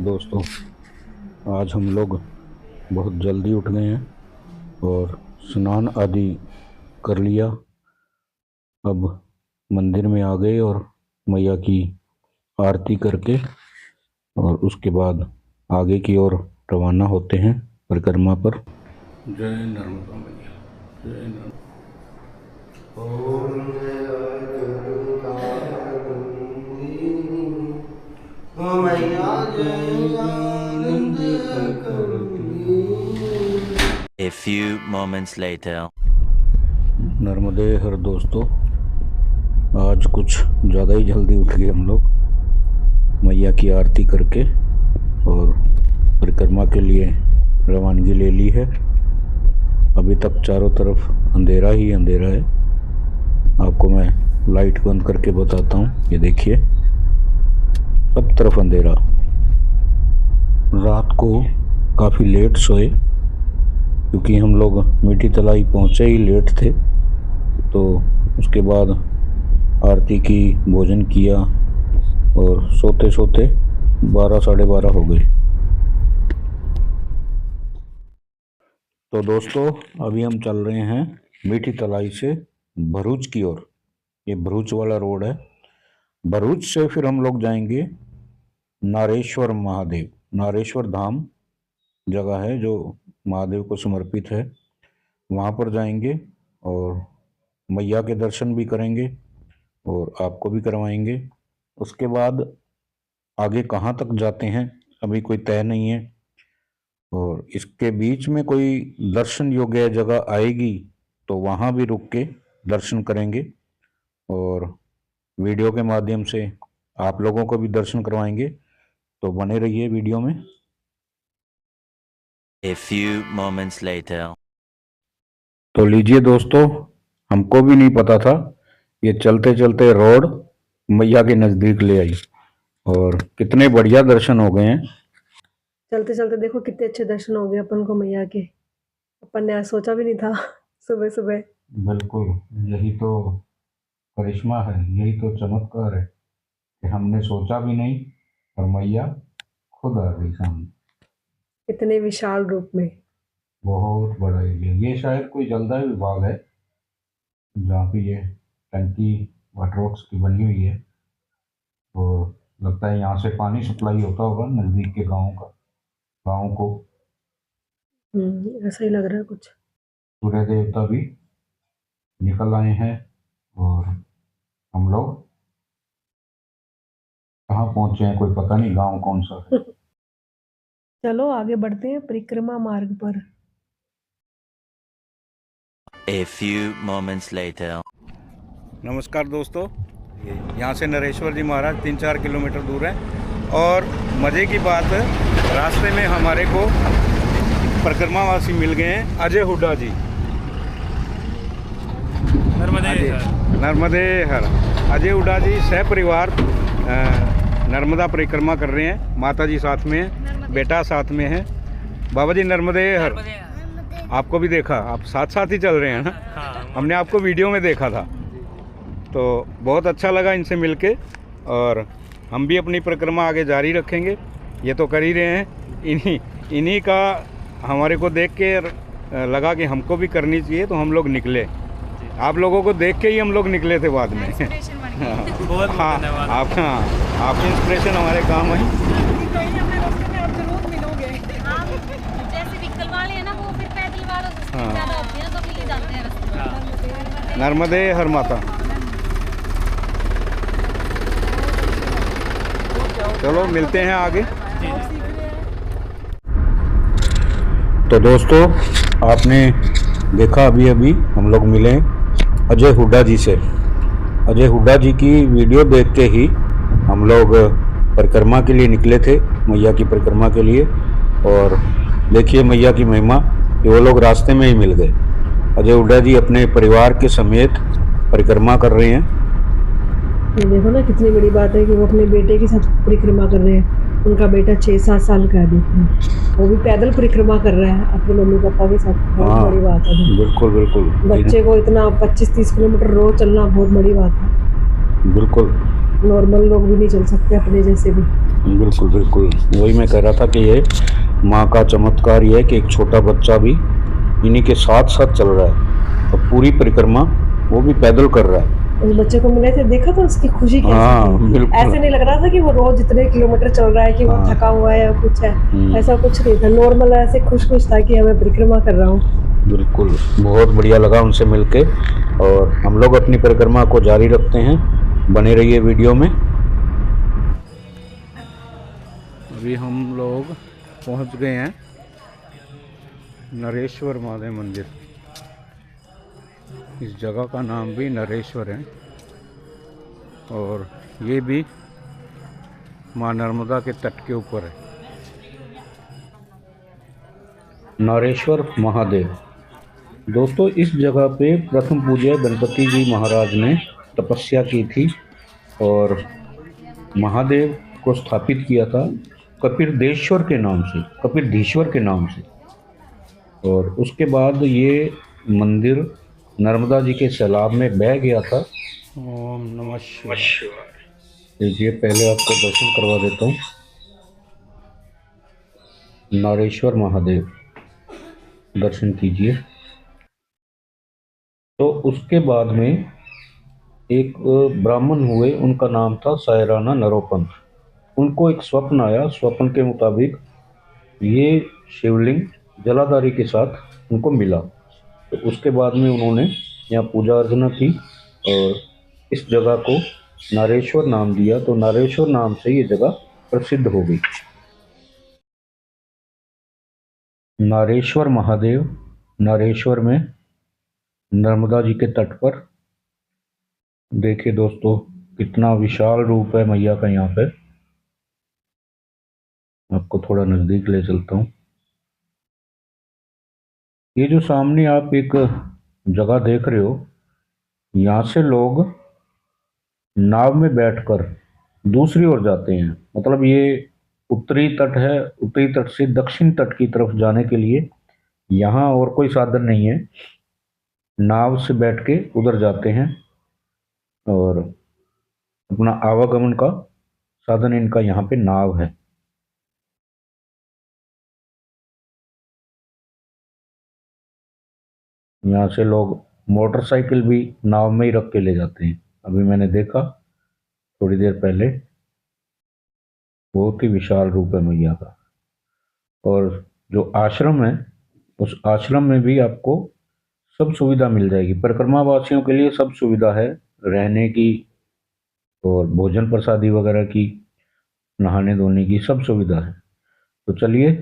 दोस्तों, आज हम लोग बहुत जल्दी उठ गए हैं और स्नान आदि कर लिया। अब मंदिर में आ गए और मैया की आरती करके और उसके बाद आगे की ओर रवाना होते हैं परिक्रमा पर। जय नर्मदा मैया, जय Narmada. A few moments later. नर्मदे हर दोस्तों, आज कुछ ज़्यादा ही जल्दी उठ गए हम लोग। मैया की आरती करके और परिक्रमा के लिए रवानगी ले ली है। अभी तक चारों तरफ अंधेरा ही अंधेरा है। आपको मैं लाइट बंद करके बताता हूँ। ये देखिए, सब तरफ अंधेरा। रात को काफ़ी लेट सोए क्योंकि हम लोग मीठी तलाई पहुँचे ही लेट थे। तो उसके बाद आरती की, भोजन किया और सोते सोते 12 साढ़े 12 हो गए। तो दोस्तों, अभी हम चल रहे हैं मीठी तलाई से भरूच की ओर। ये भरूच वाला रोड है। भरूच से फिर हम लोग जाएंगे नारेश्वर महादेव। नारेश्वर धाम जगह है जो महादेव को समर्पित है। वहाँ पर जाएंगे और मैया के दर्शन भी करेंगे और आपको भी करवाएंगे। उसके बाद आगे कहाँ तक जाते हैं अभी कोई तय नहीं है, और इसके बीच में कोई दर्शन योग्य जगह आएगी तो वहाँ भी रुक के दर्शन करेंगे और वीडियो के माध्यम से आप लोगों को भी दर्शन करवाएंगे। तो बने रहिए वीडियो में। A few moments later. तो लीजिए दोस्तों, हमको भी नहीं पता था, ये चलते चलते रोड मैया के नज़दीक ले आई और कितने बढ़िया दर्शन हो गए हैं। चलते चलते देखो कितने अच्छे दर्शन हो गए अपन को मैया के। अपन ने आज सोचा भी नहीं था सुबह सुबह। बिल्कुल, यही तो करिश्मा है, यही तो चमत्कार है कि हमने सोचा भी नहीं और मैया खुद आ गई सामने। इतने विशाल रूप में। बहुत बड़ा एरिया। ये शायद कोई जलदाय विभाग है जहाँ पे ये टंकी वाटर वर्क्स की बनी हुई है। तो लगता है यहाँ से पानी सप्लाई होता होगा नज़दीक के गाँव को। ऐसा ही लग रहा है कुछ। सूर्य देवता भी निकल आए हैं और हम लोग कहाँ पहुँचे हैं कोई पता नहीं, गांव कौन सा है। चलो आगे बढ़ते हैं परिक्रमा मार्ग पर। A few moments later. नमस्कार दोस्तों, यहाँ से नरेश्वर जी महाराज 3-4 किलोमीटर दूर है। और मज़े की बात, रास्ते में हमारे को परिक्रमावासी मिल गए हैं, अजय हुड्डा जी। नर्मदे हर। अजय हुड्डा जी सहपरिवार नर्मदा परिक्रमा कर रहे हैं। माता जी साथ में है, बेटा साथ में है। बाबा जी नर्मदे हर। आपको भी देखा, आप साथ साथ ही चल रहे हैं ना। हमने आपको वीडियो में देखा था, तो बहुत अच्छा लगा इनसे मिलके। और हम भी अपनी परिक्रमा आगे जारी रखेंगे। ये तो कर ही रहे हैं। इन्हीं का हमारे को देख के लगा कि हमको भी करनी चाहिए, तो हम लोग निकले। आप लोगों को देख के ही हम लोग निकले थे बाद में। हाँ, आपकी इंस्पिरेशन हमारे काम है। नर्मदे हर माता। चलो मिलते हैं आगे। तो दोस्तों, आपने देखा अभी हम लोग मिले अजय हुड्डा जी से। अजय हुड्डा जी की वीडियो देख के ही हम लोग परिक्रमा के लिए निकले थे, मैया की परिक्रमा के लिए। और देखिए मैया की महिमा कि वो लोग रास्ते में ही मिल गए। अजय हुड्डा जी अपने परिवार के समेत परिक्रमा कर रहे हैं। ये देखो ना, कितनी बड़ी बात है कि वो अपने बेटे के साथ परिक्रमा कर रहे हैं। उनका बेटा 6-7 साल का है, देखो वो भी पैदल परिक्रमा कर रहा है अपने मम्मी पापा के साथ। बहुत बड़ी बात है। बिल्कुल बिल्कुल। बच्चे को इतना 25-30 किलोमीटर रोज चलना बहुत बड़ी बात है। बिल्कुल, नॉर्मल लोग भी नहीं चल सकते अपने जैसे भी। बिल्कुल बिल्कुल, वही मैं कह रहा था कि ये माँ का चमत्कार ये है कि एक छोटा बच्चा भी इन्हीं के साथ साथ चल रहा है और पूरी परिक्रमा वो भी पैदल कर रहा है। उस बच्चे को मिले थे, देखा था उसकी खुशी कैसी हाँ थी। बिल्कुल। ऐसे नहीं लग रहा था कि वो रोज इतने किलोमीटर चल रहा है कि वो हाँ। थका हुआ है या कुछ है, ऐसा कुछ नहीं था। नॉर्मल ऐसे खुश खुश था कि हमें परिक्रमा कर रहा हूँ। बिल्कुल, बहुत बढ़िया लगा उनसे मिलके। और हम लोग अपनी परिक्रमा को जारी रखते हैं, बने रहिए वीडियो में। अभी हम लोग पहुंच गए हैं नरेश्वर महादेव मंदिर। इस जगह का नाम भी नरेश्वर है और ये भी माँ नर्मदा के तट के ऊपर है। नरेश्वर महादेव दोस्तों, इस जगह पे प्रथम पूज्य गणपति जी महाराज ने तपस्या की थी और महादेव को स्थापित किया था कपिरदेश्वर के नाम से, कपिरधीश्वर के नाम से। और उसके बाद ये मंदिर नर्मदा जी के सैलाब में बह गया था। ओम नमः शिवाय। ये पहले आपको दर्शन करवा देता हूँ। नारेश्वर महादेव दर्शन कीजिए। तो उसके बाद में एक ब्राह्मण हुए, उनका नाम था सायराना नरोपंथ। उनको एक स्वप्न आया, स्वप्न के मुताबिक ये शिवलिंग जलाधारी के साथ उनको मिला। तो उसके बाद में उन्होंने यहाँ पूजा अर्चना की और इस जगह को नारेश्वर नाम दिया। तो नारेश्वर नाम से ये जगह प्रसिद्ध हो गई। नारेश्वर महादेव नारेश्वर में नर्मदा जी के तट पर। देखिए दोस्तों, कितना विशाल रूप है मैया का। यहाँ पे आपको थोड़ा नजदीक ले चलता हूँ। ये जो सामने आप एक जगह देख रहे हो, यहाँ से लोग नाव में बैठकर दूसरी ओर जाते हैं। मतलब ये उत्तरी तट है, उत्तरी तट से दक्षिण तट की तरफ जाने के लिए यहाँ और कोई साधन नहीं है। नाव से बैठ के उधर जाते हैं और अपना आवागमन का साधन इनका यहाँ पे नाव है। यहाँ से लोग मोटरसाइकिल भी नाव में ही रख के ले जाते हैं। अभी मैंने देखा थोड़ी देर पहले, बहुत ही विशाल रूप है मैया का। और जो आश्रम है, उस आश्रम में भी आपको सब सुविधा मिल जाएगी। परिक्रमा वासियों के लिए सब सुविधा है, रहने की और भोजन प्रसादी वगैरह की, नहाने धोने की सब सुविधा है। तो चलिए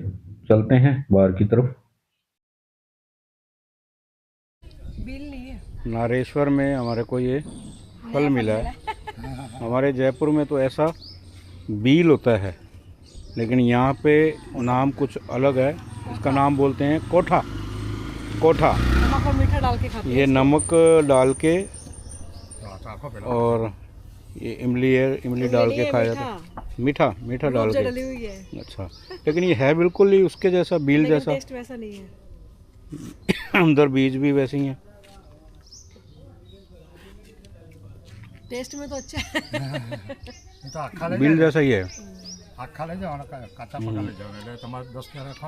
चलते हैं बाहर की तरफ। नारेश्वर में हमारे को ये फल मिला है। हमारे जयपुर में तो ऐसा बील होता है, लेकिन यहाँ पे नाम कुछ अलग है। इसका नाम बोलते हैं कोठा। कोठा नमक और मीठा डाल के खाते हैं। ये नमक डाल के और ये इमली है, इमली डाल के खाया जाता है। मीठा मीठा डाल के डली हुई है। अच्छा, लेकिन ये है बिल्कुल ही उसके जैसा, बील जैसा। टेस्ट वैसा नहीं है। अंदर बीज भी वैसे ही है। टेस्ट में तो अच्छा है। बील जैसा ही है।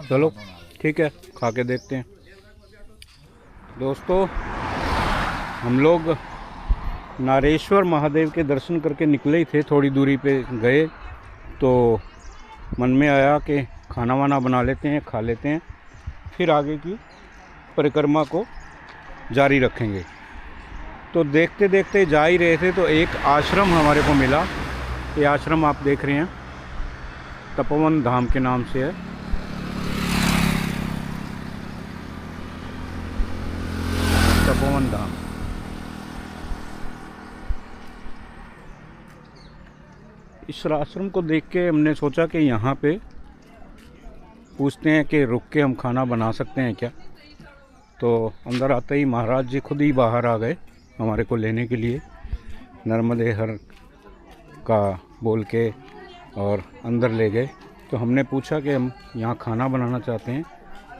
चलो ठीक है, खा के देखते हैं। दोस्तों, हम लोग नारेश्वर महादेव के दर्शन करके निकले ही थे। थोड़ी दूरी पे गए तो मन में आया कि खाना वाना बना लेते हैं, खा लेते हैं, फिर आगे की परिक्रमा को जारी रखेंगे। तो देखते देखते जा ही रहे थे तो एक आश्रम हमारे को मिला। ये आश्रम आप देख रहे हैं, तपोवन धाम के नाम से है। तपोवन धाम। इस आश्रम को देख के हमने सोचा कि यहाँ पे पूछते हैं कि रुक के हम खाना बना सकते हैं क्या। तो अंदर आते ही महाराज जी खुद ही बाहर आ गए हमारे को लेने के लिए, नर्मदे हर का बोल के, और अंदर ले गए। तो हमने पूछा कि हम यहाँ खाना बनाना चाहते हैं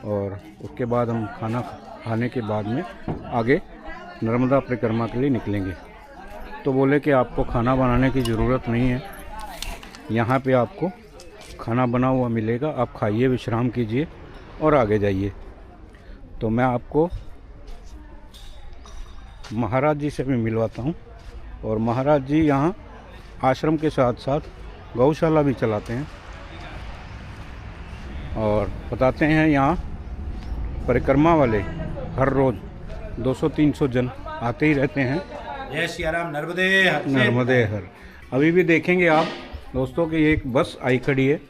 और उसके बाद हम खाना खाने के बाद में आगे नर्मदा परिक्रमा के लिए निकलेंगे। तो बोले कि आपको खाना बनाने की ज़रूरत नहीं है, यहाँ पे आपको खाना बना हुआ मिलेगा, आप खाइए, विश्राम कीजिए और आगे जाइए। तो मैं आपको महाराज जी से भी मिलवाता हूँ। और महाराज जी यहाँ आश्रम के साथ साथ गौशाला भी चलाते हैं और बताते हैं यहाँ परिक्रमा वाले हर रोज़ 200-300 जन आते ही रहते हैं। जय सिया राम, नर्मदे हर। नर्मदे हर। अभी भी देखेंगे आप दोस्तों कि एक बस आई खड़ी है,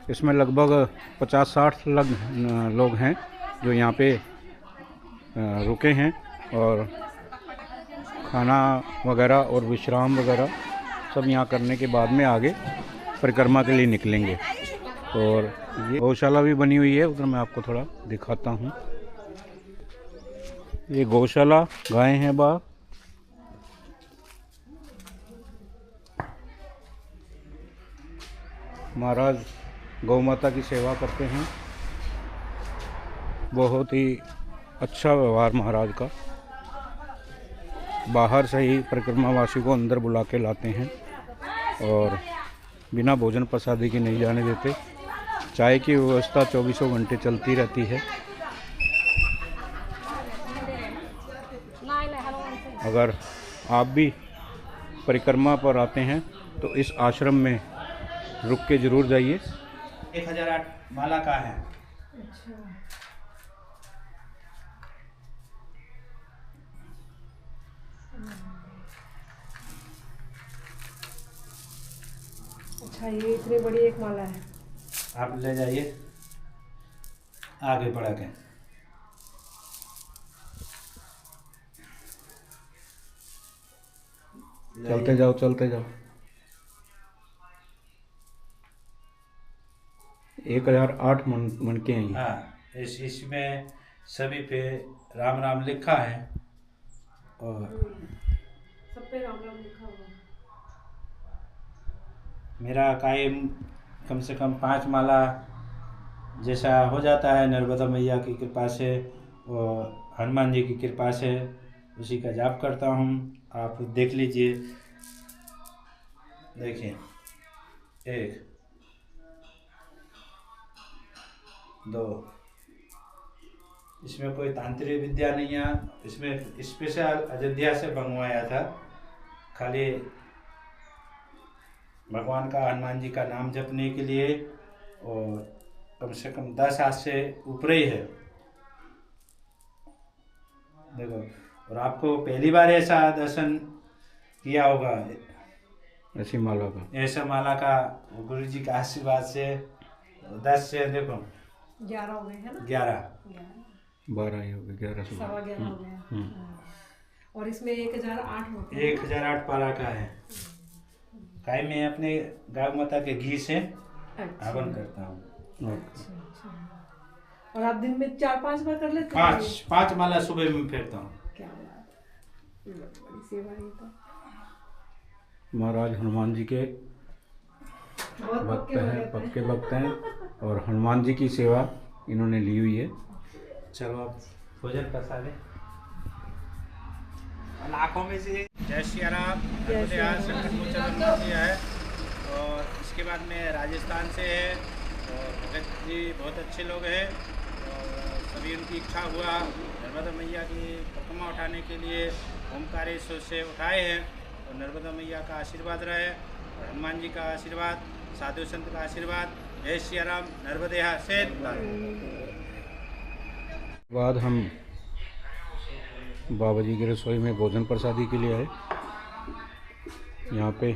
इसमें लगभग 50-60 लोग हैं जो यहाँ पे रुके हैं और खाना वगैरह और विश्राम वगैरह सब यहाँ करने के बाद में आगे परिक्रमा के लिए निकलेंगे। और ये गौशाला भी बनी हुई है, उधर मैं आपको थोड़ा दिखाता हूँ। ये गौशाला, गायें हैं बाहर। महाराज गौ माता की सेवा करते हैं। बहुत ही अच्छा व्यवहार महाराज का। बाहर से ही परिक्रमावासी को अंदर बुला के लाते हैं और बिना भोजन प्रसादी के नहीं जाने देते। चाय की व्यवस्था 24 घंटे चलती रहती है। अगर आप भी परिक्रमा पर आते हैं तो इस आश्रम में रुक के ज़रूर जाइए। 1008 माला का है। अच्छा, ये इतनी बड़ी एक माला है। आप ले जाइए आगे बढ़ा के। चलते जाओ, चलते जाओ। 1008 मन के हैं। हाँ, इसमें सभी पे राम राम लिखा है और सब पे राम राम लिखा हुआ है। मेरा कायम कम से कम 5 माला जैसा हो जाता है नर्मदा मैया की कृपा से और हनुमान जी की कृपा से, उसी का जाप करता हूँ। आप देख लीजिए, देखिए 1 2। इसमें कोई तांत्रिक विद्या नहीं है, इसमें स्पेशल अयोध्या से मंगवाया था। खाली भगवान का, हनुमान जी का नाम जपने के लिए, और कम से कम 10 हाथ से ऊपर ही है। देखो, और आपको पहली बार ऐसा दर्शन किया होगा ऐसी माला का, ऐसा माला का गुरु जी का आशीर्वाद से। 10 से देखो 11 हो गए हैं ना। 11 12 ही हो गए, 11 से 11.25 हो गए। और इसमें 1008 होते हैं। 1008 पारा का है। काय मैं अपने गाय माता के घी से हवन करता हूँ। अच्छा। और आप दिन में 4-5 बार कर लेते हैं? 5 माला सुबह में फेरता हूँ। क्या बात है, बड़ी सेवा है तो। महाराज हनुमान जी के बहुत भक्त हैं, पक्के भक्त हैं और हनुमान जी की सेवा इन्होंने ली हुई है। चलो आप भोजन कर साले लाखों में से। जय सिया राम, संकट मोचन हनुमान जी है। और इसके बाद में राजस्थान से है और भगत जी बहुत अच्छे लोग हैं और सभी उनकी इच्छा हुआ नर्मदा मैया की परिक्रमा उठाने के लिए ओमकारेश्वर से उठाए हैं। और नर्मदा मैया का आशीर्वाद रहे और हनुमान जी का आशीर्वाद, साधु संत का आशीर्वाद। जय सिया राम, नर्मदे से। बाद हम बाबा जी की रसोई में भोजन प्रसादी के लिए आए। यहाँ पे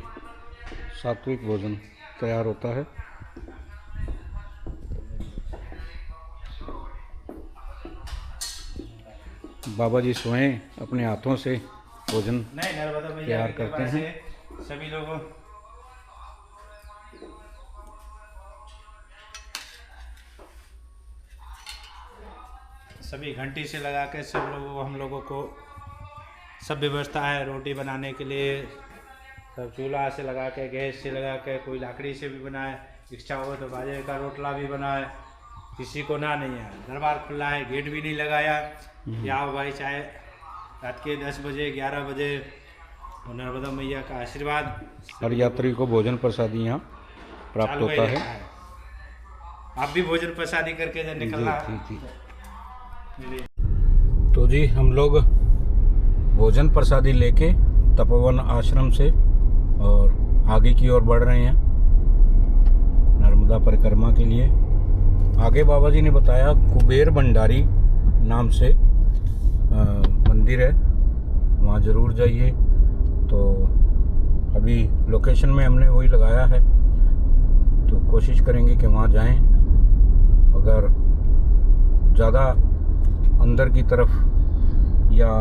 सात्विक भोजन तैयार होता है। बाबा जी स्वयं अपने हाथों से भोजन तैयार करते हैं। सभी लोगों सभी घंटी से लगा के सब लोगों, हम लोगों को सब व्यवस्था है रोटी बनाने के लिए। सब चूल्हा से लगा के, गैस से लगा के, कोई लकड़ी से भी बनाए, इच्छा हो तो बाजरे का रोटला भी बनाए। किसी को ना नहीं है। दरबार खुला है, गेट भी नहीं लगाया। यहाँ भाई चाहे रात के 10 बजे 11 बजे नर्मदा मैया का आशीर्वाद। हर यात्री को भोजन प्रसादी यहाँ प्राप्त होता है। आप भी भोजन प्रसादी करके जब निकलना। तो जी हम लोग भोजन प्रसादी लेके तपोवन आश्रम से और आगे की ओर बढ़ रहे हैं नर्मदा परिक्रमा के लिए। आगे बाबा जी ने बताया कुबेर भंडारी नाम से मंदिर है, वहाँ ज़रूर जाइए। तो अभी लोकेशन में हमने वही लगाया है, तो कोशिश करेंगे कि वहाँ जाएं। अगर ज़्यादा अंदर की तरफ या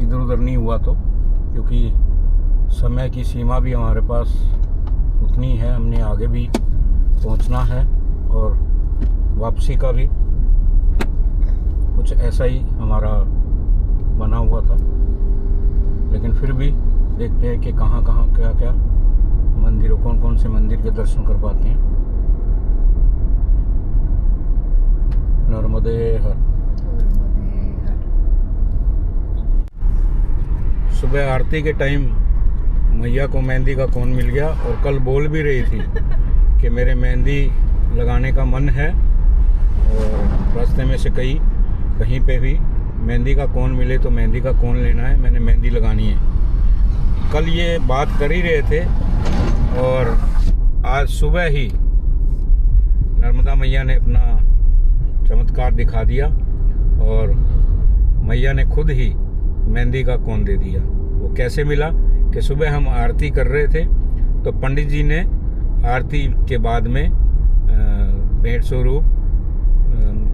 इधर उधर नहीं हुआ तो, क्योंकि समय की सीमा भी हमारे पास उतनी है, हमने आगे भी पहुंचना है और वापसी का भी कुछ ऐसा ही हमारा बना हुआ था। लेकिन फिर भी देखते हैं कि कहाँ कहाँ क्या क्या मंदिरों, कौन कौन से मंदिर के दर्शन कर पाते हैं। नर्मदे हर। सुबह आरती के टाइम मैया को मेहंदी का कोन मिल गया और कल बोल भी रही थी कि मेरे मेहंदी लगाने का मन है, और रास्ते में से कहीं पे भी मेहंदी का कोन मिले तो मेहंदी का कोन लेना है, मैंने मेहंदी लगानी है। कल ये बात कर ही रहे थे और आज सुबह ही नर्मदा मैया ने अपना चमत्कार दिखा दिया और मैया ने खुद ही मेहंदी का कोन दे दिया। वो कैसे मिला कि सुबह हम आरती कर रहे थे तो पंडित जी ने आरती के बाद में भेंट स्वरूप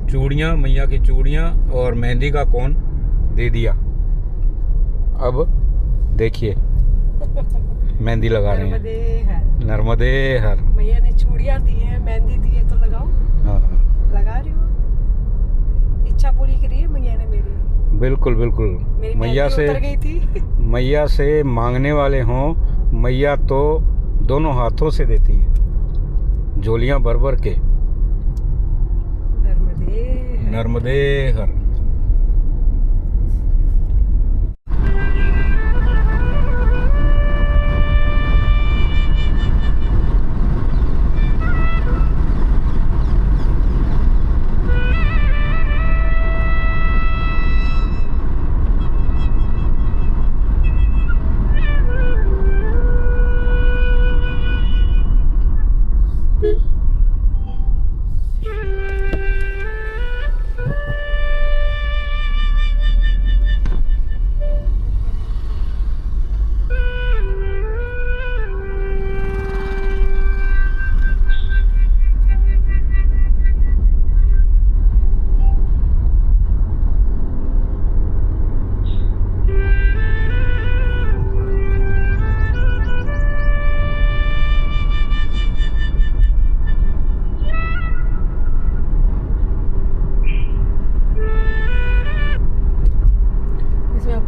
चूड़ियाँ, मैया की चूड़ियाँ और मेहंदी का कोन दे दिया। अब देखिए मेहंदी लगा रहे हैं। नर्मदे हर। मैया ने चूड़ियाँ दी है, मेहंदी दी है, तो लगाओ। हाँ, लगा रही हो, इच्छा पूरी करी है मैया ने मेरी। बिल्कुल बिल्कुल। मेरी मैया से उतर गई थी। मैया से मांगने वाले हों, मैया तो दोनों हाथों से देती है, झोलियाँ भर भर के। नर्मदे हर।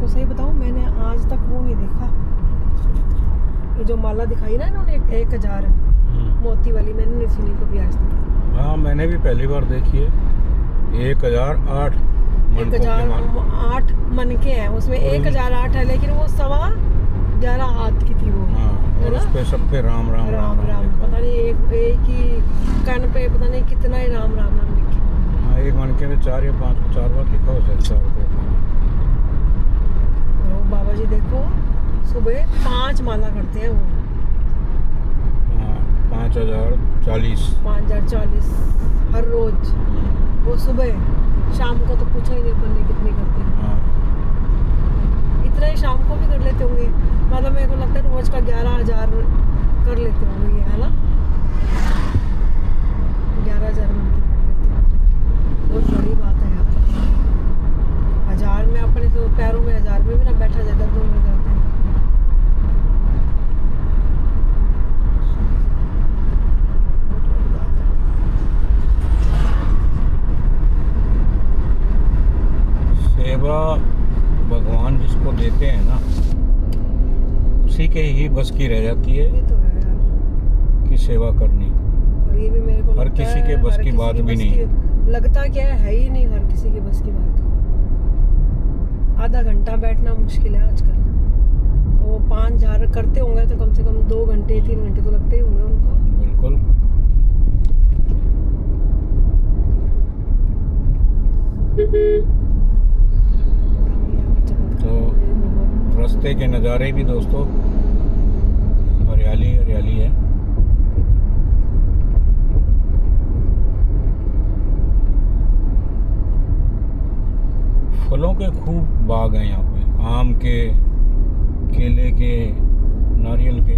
सही बताऊं, मैंने आज तक वो नहीं देखा। ये जो माला दिखाई ना इन्होंने 1000 मोती वाली, मैंने नहीं सुनी कभी आज तक। हाँ, मैंने भी पहली बार देखी है। 1008 1008 मन के हैं उसमें, 1008 है, लेकिन वो 11.25 हाथ की थी वो। हाँ, और उस पे सब पे राम राम राम राम, पता नहीं एक ही कान पे पता नहीं कितना ही राम राम नाम लिखे। हाँ, एक मन के में 4 या 5 4 बार लिखा हो सकता है। बाबा जी देखो सुबह 5 माला करते हैं वो। हाँ, 5040 हर रोज। वो सुबह, शाम को तो पूछो ही नहीं बनने कितनी करते हैं। हाँ, इतना ही शाम को भी कर लेते होंगे, मतलब मेरे को लगता है रोज का 11,000 कर लेते होंगे ये, है ना? 11,000 मिनट कर लेते हैं। बहुत बड़ी बात है यार। 1000 में अपने तो पैरों में 1000 में भी ना बैठा जाए, दर्द होने जाते हैं। सेवा भगवान जिसको देते हैं ना, उसी के ही बस की रह जाती है। ये तो है यार, कि सेवा करनी। और ये भी मेरे को हर किसी के बस की बात भी नहीं। लगता क्या है ही नहीं हर किसी के बस की बात। आधा घंटा बैठना मुश्किल है आजकल। वो 5000 करते होंगे तो कम से कम 2 घंटे 3 घंटे तो लगते ही होंगे उनको। बिल्कुल। रास्ते के नज़ारे भी दोस्तों, हरियाली हरियाली है। फलों के खूब बाग हैं यहाँ पे, आम के, केले के, नारियल के।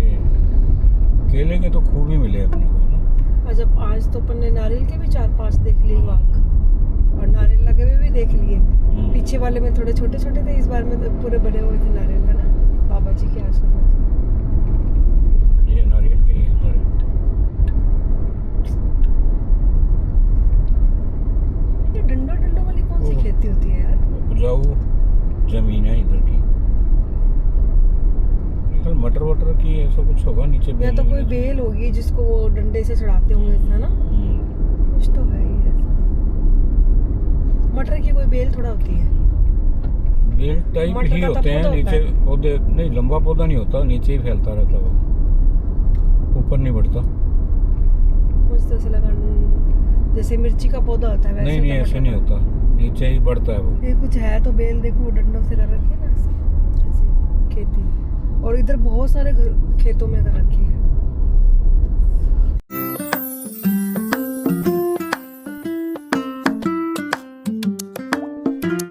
केले के तो खूब ही मिले अपने को ना। और जब आज तो अपन ने नारियल के भी 4-5 देख लिए बाग, और नारियल लगे हुए भी देख लिए। पीछे वाले में थोड़े छोटे छोटे थे, इस बार में तो पूरे बड़े हुए थे नारियल का ना, बाबा जी के आश्रम में। तो ये नारियल के ही हैं सारे। ये डंडा डंडा वाली कौन सी खेती होती है यार? उपजाऊ जमीन है इधर की। कल मटर वटर की ऐसा कुछ होगा नीचे। या तो कोई बेल होगी जिसको वो डंडे से चढ़ाते होंगे, है ना? कुछ तो है ही ऐसा। मटर की कोई बेल थोड़ा होती है, बेल टाइप मटर ही का तो होते हैं पौधा होता नीचे है। पौधे। नहीं, लंबा पौधा नहीं होता, नीचे ही फैलता रहता वो, ऊपर नहीं बढ़ता। मुझे ऐसा लगा जैसे मिर्ची का पौधा होता है वैसे। नहीं नहीं, होता ऐसे मटर नहीं का। होता, नीचे ही बढ़ता है वो। ये कुछ है तो बेल, देखो वो डंडों से कर रखी है ना ऐसे खेती। और इधर बहुत सारे खेतों में कर रखी है।